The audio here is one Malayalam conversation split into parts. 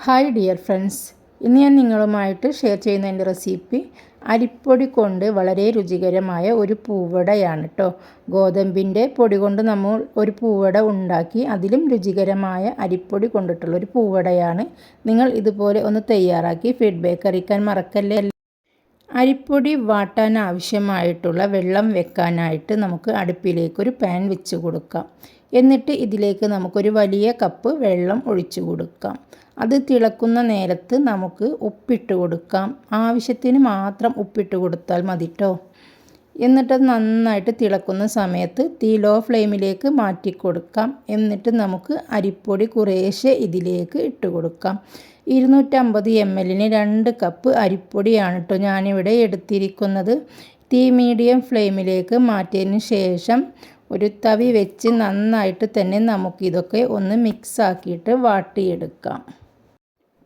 ഹായ് ഡിയർ ഫ്രണ്ട്സ്, ഇന്ന് ഞാൻ നിങ്ങളുമായിട്ട് ഷെയർ ചെയ്യുന്ന എൻ്റെ റെസിപ്പി അരിപ്പൊടി കൊണ്ട് വളരെ രുചികരമായ ഒരു പൂവടയാണ് കേട്ടോ. ഗോതമ്പിൻ്റെ പൊടി കൊണ്ട് നമ്മൾ ഒരു പൂവട ഉണ്ടാക്കി അതിലും രുചികരമായ അരിപ്പൊടി കൊണ്ടിട്ടുള്ളൊരു പൂവടയാണ്. നിങ്ങൾ ഇതുപോലെ ഒന്ന് തയ്യാറാക്കി ഫീഡ്ബാക്ക് അറിയിക്കാൻ മറക്കല്ലേ. അരിപ്പൊടി വാട്ടാൻ ആവശ്യമായിട്ടുള്ള വെള്ളം വെക്കാനായിട്ട് നമുക്ക് അടുപ്പിലേക്ക് ഒരു പാൻ വെച്ച് കൊടുക്കാം. എന്നിട്ട് ഇതിലേക്ക് നമുക്കൊരു വലിയ കപ്പ് വെള്ളം ഒഴിച്ചു കൊടുക്കാം. അത് തിളക്കുന്ന നേരത്ത് നമുക്ക് ഉപ്പിട്ട് കൊടുക്കാം. ആവശ്യത്തിന് മാത്രം ഉപ്പിട്ട് കൊടുത്താൽ മതി കേട്ടോ. എന്നിട്ട് നന്നായിട്ട് തിളക്കുന്ന സമയത്ത് തീ ലോ ഫ്ലെയിമിലേക്ക് മാറ്റി കൊടുക്കാം. എന്നിട്ട് നമുക്ക് അരിപ്പൊടി കുറേശ്ശെ ഇതിലേക്ക് ഇട്ട് കൊടുക്കാം. 250 ml 2 കപ്പ് അരിപ്പൊടിയാണ് കേട്ടോ ഞാനിവിടെ എടുത്തിരിക്കുന്നത്. തീ മീഡിയം ഫ്ലെയിമിലേക്ക് മാറ്റിയതിന് ശേഷം ഒരു തവി വെച്ച് നന്നായിട്ട് തന്നെ നമുക്കിതൊക്കെ ഒന്ന് മിക്സാക്കിയിട്ട് വാട്ടിയെടുക്കാം.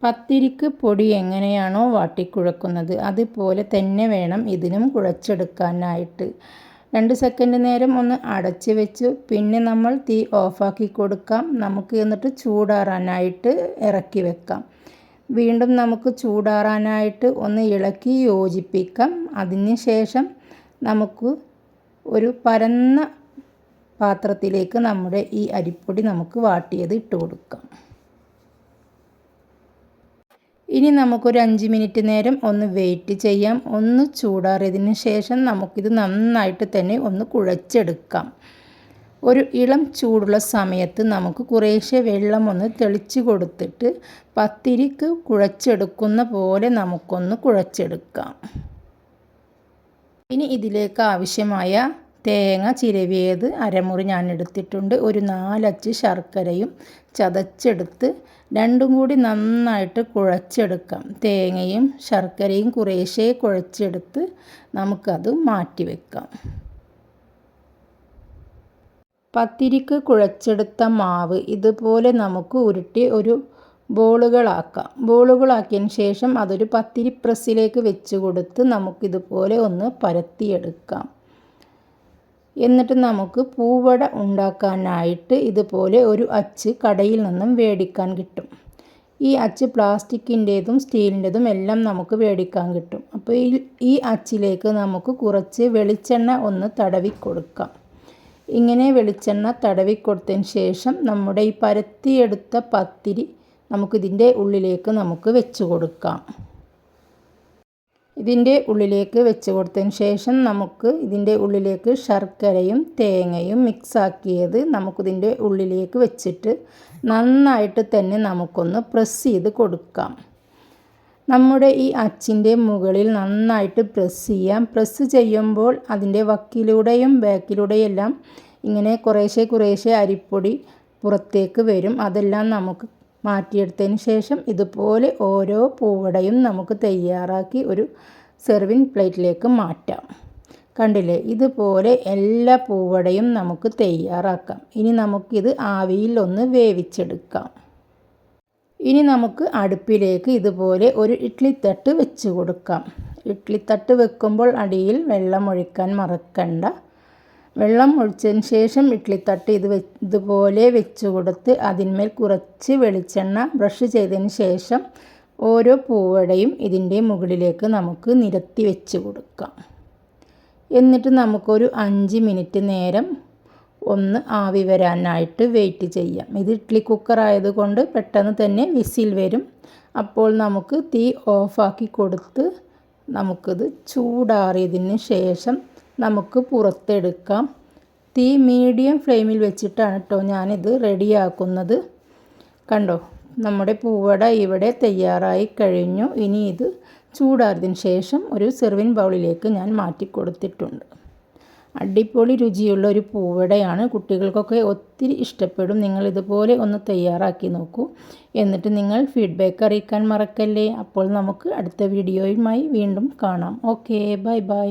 പത്തിരിക്ക് പൊടി എങ്ങനെയാണോ വാട്ടിക്കുഴക്കുന്നത് അതുപോലെ തന്നെ വേണം ഇതിനും കുഴച്ചെടുക്കാനായിട്ട്. 2 സെക്കൻഡ് നേരം ഒന്ന് അടച്ച് വെച്ച് പിന്നെ നമ്മൾ തീ ഓഫാക്കി കൊടുക്കാം. നമുക്ക് എന്നിട്ട് ചൂടാറാനായിട്ട് ഇറക്കി വെക്കാം. വീണ്ടും നമുക്ക് ചൂടാറാനായിട്ട് ഒന്ന് ഇളക്കി യോജിപ്പിക്കാം. അതിന് ശേഷം നമുക്ക് ഒരു പരന്ന പാത്രത്തിലേക്ക് നമ്മുടെ ഈ അരിപ്പൊടി നമുക്ക് വാട്ടിയത് ഇട്ട് കൊടുക്കാം. ഇനി നമുക്കൊരു 5 മിനിറ്റ് നേരം ഒന്ന് വെയിറ്റ് ചെയ്യാം. ഒന്ന് ചൂടാറിയതിന് ശേഷം നമുക്കിത് നന്നായിട്ട് തന്നെ ഒന്ന് കുഴച്ചെടുക്കാം. ഒരു ഇളം ചൂടുള്ള സമയത്ത് നമുക്ക് കുറേശ്ശെ വെള്ളം ഒന്ന് തെളിച്ച് കൊടുത്തിട്ട് പത്തിരിക്ക് കുഴച്ചെടുക്കുന്ന പോലെ നമുക്കൊന്ന് കുഴച്ചെടുക്കാം. ഇനി ഇതിലേക്ക് ആവശ്യമായ തേങ്ങ ചിരവിയത് അരമുറി ഞാൻ എടുത്തിട്ടുണ്ട്. ഒരു 4 അച്ച് ശർക്കരയും ചതച്ചെടുത്ത് രണ്ടും കൂടി നന്നായിട്ട് കുഴച്ചെടുക്കാം. തേങ്ങയും ശർക്കരയും കുറേശ്ശെ കുഴച്ചെടുത്ത് നമുക്കത് മാറ്റി വെക്കാം. പത്തിരിക്ക് കുഴച്ചെടുത്ത മാവ് ഇതുപോലെ നമുക്ക് ഉരുട്ടി ഒരു ബോളുകളാക്കാം. ബോളുകളാക്കിയതിന് ശേഷം അതൊരു പത്തിരി പ്രസ്സിലേക്ക് വെച്ച് കൊടുത്ത് നമുക്കിതുപോലെ ഒന്ന് പരത്തിയെടുക്കാം. എന്നിട്ട് നമുക്ക് പൂവട ഉണ്ടാക്കാനായിട്ട് ഇതുപോലെ ഒരു അച്ച് കടയിൽ നിന്നും മേടിക്കാൻ കിട്ടും. ഈ അച്ച് പ്ലാസ്റ്റിക്കിൻ്റേതും സ്റ്റീലിൻ്റെതും എല്ലാം നമുക്ക് മേടിക്കാൻ കിട്ടും. അപ്പോൾ ഈ അച്ചിലേക്ക് നമുക്ക് കുറച്ച് വെളിച്ചെണ്ണ ഒന്ന് തടവി കൊടുക്കാം. ഇങ്ങനെ വെളിച്ചെണ്ണ തടവി കൊടുത്തതിന് ശേഷം നമ്മുടെ ഈ പരത്തിയെടുത്ത പത്തിരി നമുക്കിതിൻ്റെ ഉള്ളിലേക്ക് നമുക്ക് വെച്ച് കൊടുക്കാം. ഇതിൻ്റെ ഉള്ളിലേക്ക് വെച്ച് കൊടുത്തതിന് ശേഷം നമുക്ക് ഇതിൻ്റെ ഉള്ളിലേക്ക് ശർക്കരയും തേങ്ങയും മിക്സാക്കിയത് നമുക്കിതിൻ്റെ ഉള്ളിലേക്ക് വെച്ചിട്ട് നന്നായിട്ട് തന്നെ നമുക്കൊന്ന് പ്രസ് ചെയ്ത് കൊടുക്കാം. നമ്മുടെ ഈ അച്ചിൻ്റെ മുകളിൽ നന്നായിട്ട് പ്രസ് ചെയ്യാം. പ്രസ് ചെയ്യുമ്പോൾ അതിൻ്റെ വക്കിലൂടെയും ബാക്കിലൂടെയും എല്ലാം ഇങ്ങനെ കുറേശ്ശെ അരിപ്പൊടി പുറത്തേക്ക് വരും. അതെല്ലാം നമുക്ക് മാറ്റിയെടുത്തതിന് ശേഷം ഇതുപോലെ ഓരോ പൂവടയും നമുക്ക് തയ്യാറാക്കി ഒരു സെർവിങ് പ്ലേറ്റിലേക്ക് മാറ്റാം. കണ്ടില്ലേ, ഇതുപോലെ എല്ലാ പൂവടയും നമുക്ക് തയ്യാറാക്കാം. ഇനി നമുക്കിത് ആവിയിൽ ഒന്ന് വേവിച്ചെടുക്കാം. ഇനി നമുക്ക് അടുപ്പിലേക്ക് ഇതുപോലെ ഒരു ഇഡ്ഡലിത്തട്ട് വെച്ച് കൊടുക്കാം. ഇഡ്ഡലിത്തട്ട് വെക്കുമ്പോൾ അടിയിൽ വെള്ളം ഒഴിക്കാൻ മറക്കണ്ട. വെള്ളം ഒഴിച്ചതിന് ശേഷം ഇഡ്ഡലിത്തട്ട് ഇതുപോലെ വെച്ച് കൊടുത്ത് അതിന്മേൽ കുറച്ച് വെളിച്ചെണ്ണ ബ്രഷ് ചെയ്തതിന് ശേഷം ഓരോ പൂവടയും ഇതിൻ്റെ മുകളിലേക്ക് നമുക്ക് നിരത്തി വെച്ച് കൊടുക്കാം. എന്നിട്ട് നമുക്കൊരു 5 മിനിറ്റ് നേരം ഒന്ന് ആവി വരാനായിട്ട് വെയിറ്റ് ചെയ്യാം. ഇത് ഇഡ്ഡലി കുക്കർ ആയതുകൊണ്ട് പെട്ടെന്ന് തന്നെ വിസിൽ വരും. അപ്പോൾ നമുക്ക് തീ ഓഫാക്കി കൊടുത്ത് നമുക്കിത് ചൂടാറിയതിന് ശേഷം നമുക്ക് പുറത്തെടുക്കാം. തീ മീഡിയം ഫ്ലെയിമിൽ വെച്ചിട്ടാണ് കേട്ടോ ഞാനിത് റെഡിയാക്കുന്നത്. കണ്ടോ, നമ്മുടെ പൂവട ഇവിടെ തയ്യാറായി കഴിഞ്ഞു. ഇനി ഇത് ചൂടാറിയതിന് ശേഷം ഒരു സെർവിങ് ബൗളിലേക്ക് ഞാൻ മാറ്റി കൊടുത്തിട്ടുണ്ട്. അടിപൊളി രുചിയുള്ള ഒരു പൂവടയാണ്. കുട്ടികൾക്കൊക്കെ ഒത്തിരി ഇഷ്ടപ്പെടും. നിങ്ങൾ ഇതുപോലെ ഒന്ന് തയ്യാറാക്കി നോക്കൂ. എന്നിട്ട് നിങ്ങൾ ഫീഡ്ബാക്ക് അറിയിക്കാൻ മറക്കല്ലേ. അപ്പോൾ നമുക്ക് അടുത്ത വീഡിയോയുമായി വീണ്ടും കാണാം. Okay, bye bye.